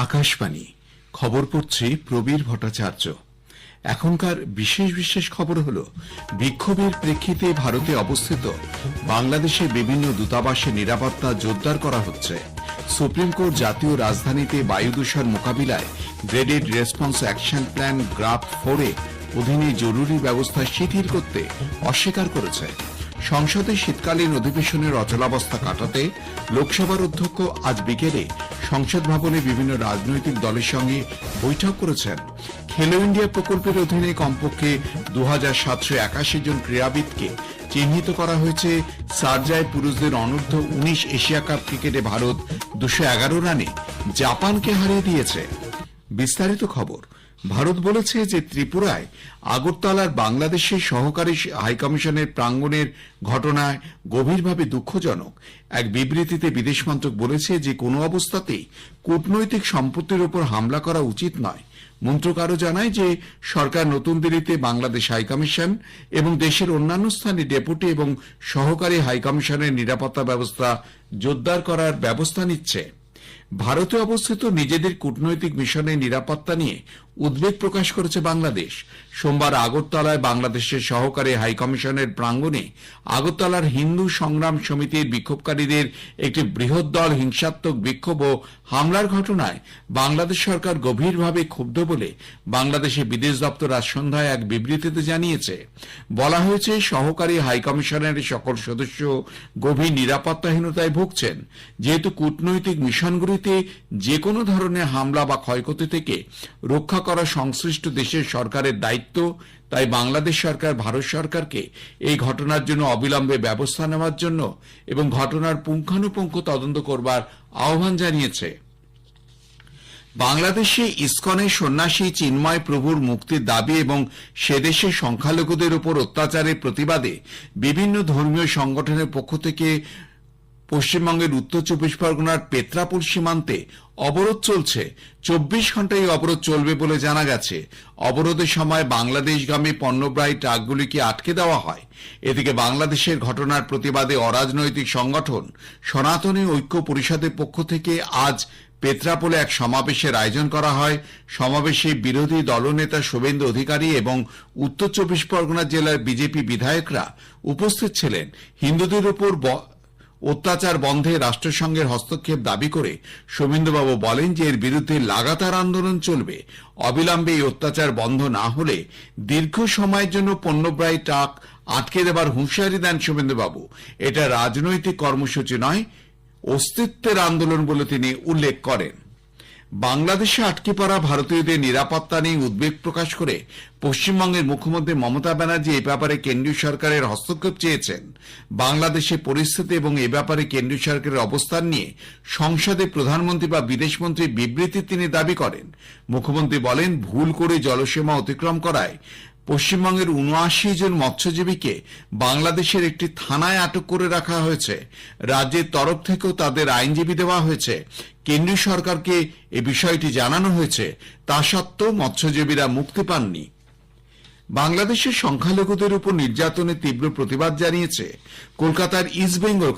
আকাশবাণী খবর পড়ছি প্রবীর ভট্টাচার্য। এখনকার বিশেষ বিশেষ খবর হল, বিক্ষোভের প্রেক্ষিতে ভারতে অবস্থিত বাংলাদেশের বিভিন্ন দূতাবাসে নিরাপত্তা জোরদার করা হচ্ছে। সুপ্রিম কোর্ট জাতীয় রাজধানীতে বায়ু দূষণ মোকাবিলায় graded response action plan graph 4 এর অধীনে জরুরি ব্যবস্থা শিথিল করতে অস্বীকার করেছে। সংসদে শীতকালীন অধিবেশনের অচলাবস্থা কাটাতে লোকসভার অধ্যক্ষ আজ বিকেলে সংসদ ভবনে বিভিন্ন রাজনৈতিক দলের সঙ্গে বৈঠক করেছেন। খেলো ইন্ডিয়া প্রকল্পের অধীনে কমপক্ষে 2781 জন ক্রীড়াবিদকে চিহ্নিত করা হয়েছে। শারজায় পুরুষদের অনূর্ধ্ব 19 এশিয়া কাপ ক্রিকেটে ভারত 211 রানে জাপানকে হারিয়ে দিয়েছে। বিস্তারিত খবর। ভারত বলেছে যে ত্রিপুরায় আগরতলার বাংলাদেশের সহকারী হাইকমিশনের প্রাঙ্গণের ঘটনায় গভীরভাবে দুঃখজনক। এক বিবৃতিতে বিদেশ মন্ত্রক বলেছে যে কোনো অবস্থাতেই কূটনৈতিক সম্পত্তির উপর হামলা করা উচিত নয়। মন্ত্রক আরও জানায় যে সরকার নতুন দিল্লিতে বাংলাদেশ হাইকমিশন এবং দেশের অন্যান্য স্থানে ডেপুটি এবং সহকারী হাইকমিশনের নিরাপত্তা ব্যবস্থা জোরদার করার ব্যবস্থা নিচ্ছে। ভারতে অবস্থিত নিজেদের কূটনৈতিক মিশনের নিরাপত্তা নিয়ে উদ্বেগ প্রকাশ করেছে বাংলাদেশ। সোমবার আগরতলায় বাংলাদেশের সহকারী হাইকমিশনের প্রাঙ্গণে আগরতলার হিন্দু সংগ্রাম সমিতির বিক্ষোভকারীদের একটি বৃহৎ দল হিংসাত্মক বিক্ষোভ ও হামলার ঘটনায় বাংলাদেশ সরকার গভীরভাবে ক্ষুব্ধ বলে বাংলাদেশের বিদেশ দপ্তর আজ সন্ধ্যায় এক বিবৃতিতে জানিয়েছে। বলা হয়েছে, সহকারী হাইকমিশনের সকল সদস্য গভীর নিরাপত্তাহীনতায় ভুগছেন। যেহেতু কূটনৈতিক মিশনগুলিতে যে কোনো ধরনের হামলা বা ক্ষয়ক্ষতি থেকে রক্ষা করা সংশ্লিষ্ট দেশের সরকারের দায়িত্ব, তাই বাংলাদেশ সরকার ভারত সরকারকে এই ঘটনার জন্য অবিলম্বে ব্যবস্থা নেওয়ার জন্য এবং ঘটনার পুঙ্খানুপুঙ্খ তদন্ত করবার আহ্বান জানিয়েছে। বাংলাদেশে ইসকনের সন্ন্যাসী চিন্ময় প্রভুর মুক্তির দাবি এবং সে দেশের সংখ্যালঘুদের উপর অত্যাচারের প্রতিবাদে বিভিন্ন ধর্মীয় সংগঠনের পক্ষ থেকে পশ্চিমবঙ্গের উত্তর 24 পরগনার পেত্রাপুর সীমান্তে অবরোধ চলছে। 24 ঘন্টায় অবরোধ চলবে বলে জানা গেছে। অবরোধের সময় বাংলাদেশগামী পণ্যবাহী ট্রাকগুলিকে আটকে দেওয়া হয়। এদিকে বাংলাদেশের ঘটনার প্রতিবাদে অরাজনৈতিক সংগঠন সনাতনী ঐক্য পরিষদের পক্ষ থেকে আজ পেত্রাপোলে এক সমাবেশের আয়োজন করা হয়। সমাবেশে বিরোধী দলনেতা শুভেন্দু অধিকারী এবং উত্তর 24 পরগনা জেলার বিজেপি বিধায়করা উপস্থিত ছিলেন। হিন্দুদের উপর অত্যাচার বন্ধে রাষ্ট্রসংঘের হস্তক্ষেপ দাবি করে শুভেন্দুবাবু বলেন যে এর বিরুদ্ধে লাগাতার আন্দোলন চলবে। অবিলম্বে এই অত্যাচার বন্ধ না হলে দীর্ঘ সময়ের জন্য পণ্যবাহী ট্রাক আটকে দেবার হুঁশিয়ারি দেন শুভেন্দুবাবু। এটা রাজনৈতিক কর্মসূচি নয়, অস্তিত্বের আন্দোলন বলে তিনি উল্লেখ করেন। বাংলাদেশে আটকে পড়া ভারতীয়দের নিরাপত্তা নিয়ে উদ্বেগ প্রকাশ করে পশ্চিমবঙ্গের মুখ্যমন্ত্রী মমতা ব্যানার্জি এ ব্যাপারে কেন্দ্রীয় সরকারের হস্তক্ষেপ চেয়েছেন। বাংলাদেশের পরিস্থিতি এবং এ ব্যাপারে কেন্দ্রীয় সরকারের অবস্থান নিয়ে সংসদে প্রধানমন্ত্রী বা বিদেশমন্ত্রীর বিবৃতি তিনি দাবি করেন। মুখ্যমন্ত্রী বলেন, ভুল করে জলসীমা অতিক্রম করায় পশ্চিমবঙ্গের 79 জন মৎস্যজীবীকে বাংলাদেশের একটি থানায় আটক করে রাখা হয়েছে। রাজ্যের তরফ থেকেও তাদের আইনজীবী দেওয়া হয়েছে। কেন্দ্রীয় সরকারকে এ বিষয়টি জানানো হয়েছে। তা সত্ত্বেও মৎস্যজীবীরা মুক্তি পাননি। বাংলাদেশের সংখ্যালঘুদের উপর নির্যাতনের তীব্র প্রতিবাদ জানিয়েছে কলকাতার ইস্ট বেঙ্গল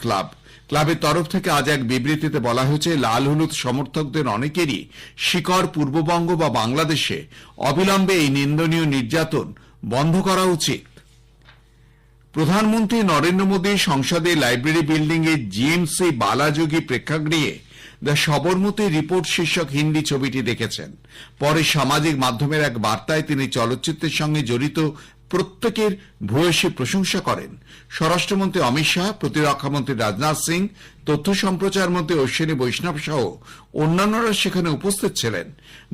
ক্লাবের তরফ থেকে আজ এক বিবৃতিতে বলা হয়েছে, লাল হলুদ সমর্থকদের অনেকেরই শিকড় পূর্ববঙ্গ বা বাংলাদেশে। অবিলম্বে এই নিন্দনীয় নির্যাতন বন্ধ করা উচিত। প্রধানমন্ত্রী নরেন্দ্র মোদী সংসদে লাইব্রেরি বিল্ডিং এ জিএমসি বালাযোগী প্রেক্ষাগৃহে দ্য সবরমতী রিপোর্ট শীর্ষক হিন্দি ছবিটি দেখেছেন। পরে সামাজিক মাধ্যমের এক বার্তায় তিনি চলচ্চিত্রের সঙ্গে জড়িত প্রত্যেকের ভূয়সী প্রশংসা করেন। স্বরাষ্ট্রমন্ত্রী অমিত শাহ, প্রতিরক্ষামন্ত্রী রাজনাথ সিং, তথ্য সম্প্রচার মন্ত্রী অশ্বিনী বৈষ্ণব সহ অন্যান্যরা সেখানে উপস্থিত ছিলেন।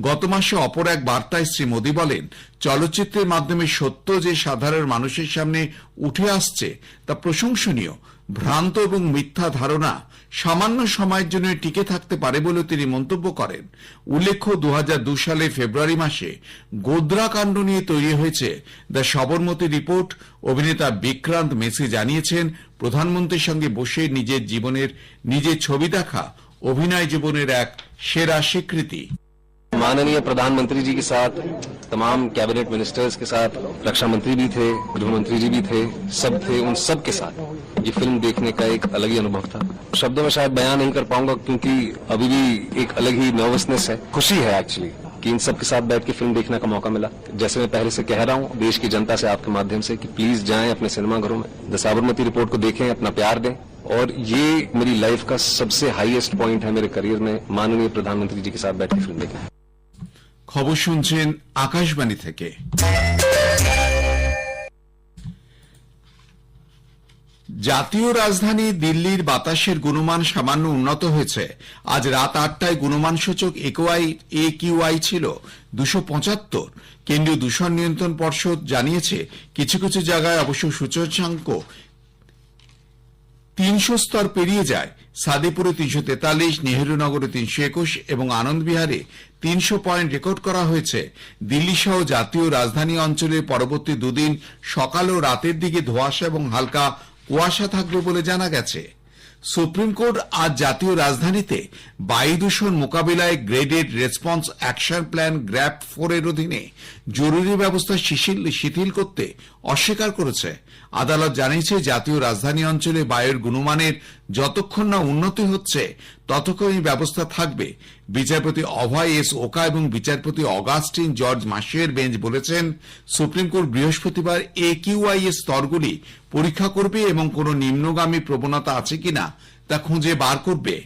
গত মাসে অপর এক বার্তায় শ্রী মোদী বলেন, চলচ্চিত্রের মাধ্যমে সত্য যে সাধারণ মানুষের সামনে উঠে আসছে তা প্রশংসনীয়। ভ্রান্ত এবং মিথ্যা ধারণা সামান্য সময়ের জন্য টিকে থাকতে পারে বলে তিনি মন্তব্য করেন। উল্লেখ্য, 2002 সালে ফেব্রুয়ারি মাসে গোদ্রা কাণ্ড নিয়ে তৈরি হয়েছে দ্য সবরমতী রিপোর্ট। অভিনেতা বিক্রান্ত মেসি জানিয়েছেন, প্রধানমন্ত্রীর সঙ্গে বসে নিজের ছবি দেখা অভিনয় জীবনের এক সেরা স্বীকৃতি। माननीय प्रधानमंत्री जी के साथ, तमाम कैबिनेट मिनिस्टर्स के साथ, रक्षा मंत्री भी थे, गृह मंत्री जी भी थे, सब थे। उन सब के साथ ये फिल्म देखने का एक अलग ही अनुभव था। शब्दों में शायद बयान नहीं कर पाऊंगा क्योंकि अभी भी एक अलग ही नर्वसनेस है, खुशी है एक्चुअली कि इन सब के साथ बैठ के फिल्म देखने का मौका मिला। जैसे मैं पहले से कह रहा हूं देश की जनता से आपके माध्यम से कि प्लीज जाएं अपने सिनेमाघरों में, द साबरमती रिपोर्ट को देखें, अपना प्यार दें। और ये मेरी लाइफ का सबसे हाईएस्ट पॉइंट है मेरे करियर में, माननीय प्रधानमंत्री जी के साथ बैठ के फिल्म देखें। খবর শুনছেন আকাশবাণী থেকে। জাতীয় রাজধানী দিল্লির বাতাসের গুণমান সামান্য উন্নত হয়েছে। আজ রাত 8টায় গুণমান সূচক AQI ছিল 275। কেন্দ্রীয় দূষণ নিয়ন্ত্রণ পর্ষদ জানিয়েছে কিছু কিছু জায়গায় অবশ্য সূচকাঙ্ক 300 স্তর পেরিয়ে যায়। সাদেপুরে 343, নেহেরুনগরে 321 এবং আনন্দবিহারে 300 পয়েন্ট রেকর্ড করা হয়েছে। দিল্লি সহ জাতীয় রাজধানী অঞ্চলে পরবর্তী দুদিন সকাল ও রাতের দিকে ধোঁয়াশা এবং হালকা কুয়াশা থাকবে বলে জানা গেছে। সুপ্রিম কোর্ট আজ জাতীয় রাজধানীতে বায়ু দূষণ মোকাবিলায় graded response action plan GRAP-4 এর অধীনে জরুরি ব্যবস্থা শিথিল করতে অস্বীকার করেছে। আদালত জানিয়েছে জাতীয় রাজধানী অঞ্চলে বায়ুর গুণমানের যতক্ষণ না উন্নতি হচ্ছে ততক্ষণ এই ব্যবস্থা থাকবে। বিচারপতি অভয় এস ওকা এবং বিচারপতি অগাস্টিন জর্জ মাসিয়ের বেঞ্চ বলেছেন সুপ্রিম কোর্ট বৃহস্পতিবার AQI এর স্তরগুলি পরীক্ষা করবে এবং কোন নিম্নগামী প্রবণতা আছে কিনা তা খুঁজে বার করবে।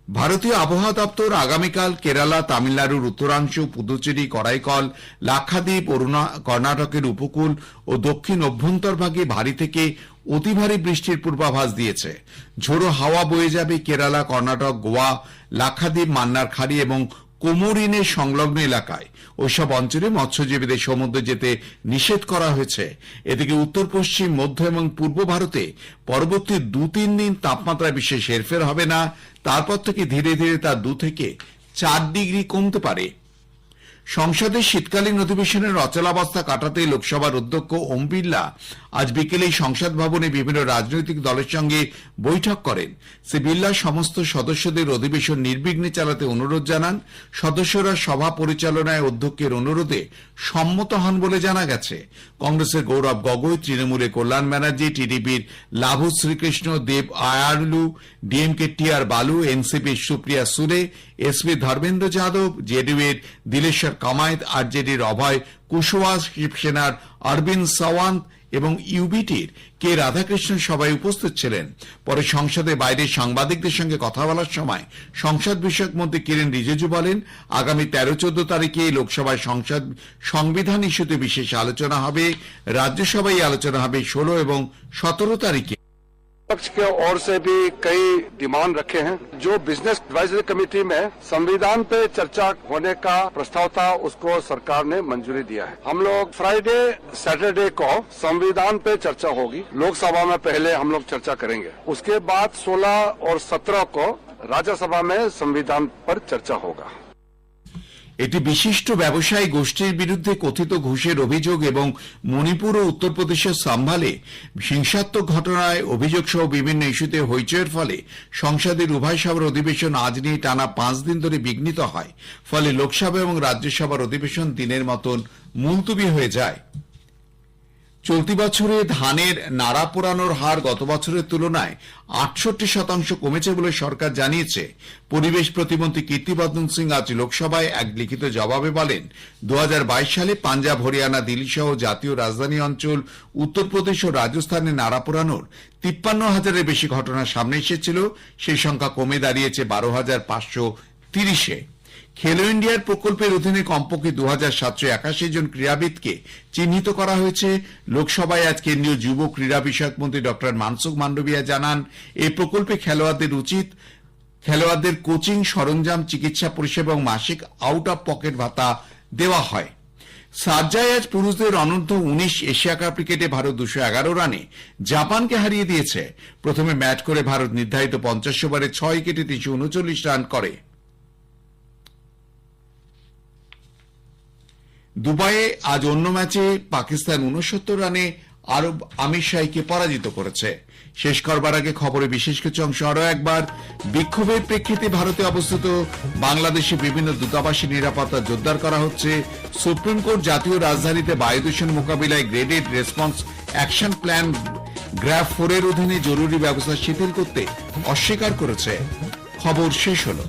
ভারতীয় আবহাওয়া দপ্তর আগামীকাল কেরালা, তামিলনাড়ুর উত্তরাংশ, পুদুচেরি, করাইকল, লাক্ষাদ্বীপ, কর্ণাটকের উপকূল ও দক্ষিণ অভ্যন্তরভাগে ভারী থেকে অতি ভারী বৃষ্টির পূর্বাভাস দিয়েছে। ঝোড়ো হাওয়া বয়ে যাবে কেরালা, কর্ণাটক, গোয়া, লাক্ষাদ্বীপ, মান্নার খাড়ি এবং কোমোরিনের সংলগ্ন এলাকায়। ওইসব অঞ্চলে মৎস্যজীবীদের সমুদ্রে যেতে নিষেধ করা হয়েছে। এদিকে উত্তর পশ্চিম, মধ্য এবং পূর্ব ভারতে পরবর্তী 2-3 দিন তাপমাত্রায় বিশেষ হেরফের হবে না। তারপর থেকে ধীরে ধীরে তা 2 থেকে 4 ডিগ্রি কমতে পারে। সংসদের শীতকালীন অধিবেশনের অচলাবস্থা কাটাতে লোকসভার অধ্যক্ষ ওম বিড়লা আজ বিকেলেই সংসদ ভবনে বিভিন্ন রাজনৈতিক দলের সঙ্গে বৈঠক করেন। শ্রী বিড়লা সমস্ত সদস্যদের অধিবেশন নির্বিঘ্নে চালাতে অনুরোধ জানান। সদস্যরা সভা পরিচালনায় অধ্যক্ষের অনুরোধে সম্মত হন বলে জানা গেছে। কংগ্রেসের গৌরব গগৈ, তৃণমূলের কল্যাণ ব্যানার্জি, টিডিপির লাভু শ্রীকৃষ্ণ দেব আয়ারলু, ডিএমকে TR বালু, এনসিপির সুপ্রিয়া সুলে, এসপি ধর্মেন্দ্র যাদব, জেডিইউ এর দিলেশ্বর কামায়েত, আরজেডির অভয় কুশওয়াহা, শিবসেনার অরবিন্দ সাওয়ান্ত এবং ইউবিটির কে রাধাকৃষ্ণন সবাই উপস্থিত ছিলেন। পরে সংসদের বাইরে সাংবাদিকদের সঙ্গে কথা বলার সময় সংসদ বিষয়ক মন্ত্রী কিরেন রিজিজু বলেন আগামী 13-14 তারিখে লোকসভায় সংবিধান ইস্যুতে বিশেষ আলোচনা হবে। রাজ্যসভায় আলোচনা হবে 16 এবং 17 তারিখে। पक्ष के ओर से भी कई डिमांड रखे हैं। जो बिजनेस एडवाइजरी कमेटी में संविधान पे चर्चा होने का प्रस्ताव था उसको सरकार ने मंजूरी दिया है। हम लोग फ्राइडे सैटरडे को संविधान पे चर्चा होगी। लोकसभा में पहले हम लोग चर्चा करेंगे, उसके बाद 16 और 17 को राज्यसभा में संविधान पर चर्चा होगा। এটি বিশিষ্ট ব্যবসায়ী গোষ্ঠীর বিরুদ্ধে কথিত ঘুষের অভিযোগ এবং মণিপুর ও উত্তরপ্রদেশের সাম্ভালে হিংসাত্মক ঘটনায় অভিযোগ সহ বিভিন্ন ইস্যুতে হইচইয়ের ফলে সংসদের উভয় সভার অধিবেশন আজ নিয়ে টানা 5 দিন ধরে বিঘ্নিত হয়। ফলে লোকসভা এবং রাজ্যসভার অধিবেশন দিনের মতন মুলতবি হয়ে যায়। চলতি বছরে ধানের নাড়া পোড়ানোর হার গত বছরের তুলনায় 68% কমেছে বলে সরকার জানিয়েছে। পরিবেশ প্রতিমন্ত্রী কীর্তিবর্ধন সিং আজ লোকসভায় এক লিখিত জবাবে বলেন 2022 সালে পাঞ্জাব, হরিয়ানা, দিল্লি সহ জাতীয় রাজধানী অঞ্চল, উত্তরপ্রদেশ ও রাজস্থানে নাড়া পোড়ানোর 53,000-এর বেশি ঘটনা সামনে এসেছিল। সেই সংখ্যা কমে দাঁড়িয়েছে 12,530-এ। খেলো ইন্ডিয়ার প্রকল্পের অধীনে কমপক্ষে 2,781 জন ক্রীড়াবিদকে চিহ্নিত করা হয়েছে। লোকসভায় আজ কেন্দ্রীয় যুব ক্রীড়া বিষয়ক মন্ত্রী ডক্টর মানসুখ মান্ডভিয়া জানান এই প্রকল্পে খেলোয়াড়দের কোচিং, সরঞ্জাম, চিকিৎসা পরিষেবা এবং মাসিক আউট অফ পকেট ভাতা দেওয়া হয়। সার্জায় আজ পুরুষদের অনূর্ধ্ব-19 এশিয়া কাপ ক্রিকেটে ভারত 211 রানে জাপানকে হারিয়ে দিয়েছে। প্রথমে ব্যাট করে ভারত নির্ধারিত 50 ওভারে 6 উইকেটে 339 রান করে। দুবাইয়ে আজ অন্য ম্যাচে পাকিস্তান 69 রানে আরব আমিরশাহীকে পরাজিত করেছে। শেষ করবার আগে খবরে বিশেষ কিছু অংশ আরও একবার। বিক্ষোভের প্রেক্ষিতে ভারতে অবস্থিত বাংলাদেশে বিভিন্ন দূতাবাসে নিরাপত্তা জোরদার করা হচ্ছে। সুপ্রিম কোর্ট জাতীয় রাজধানীতে বায়ু দূষণ মোকাবিলায় graded response action plan graph 4 এর অধীনে জরুরি ব্যবস্থা শিথিল করতে অস্বীকার করেছে। খবর শেষ হলো।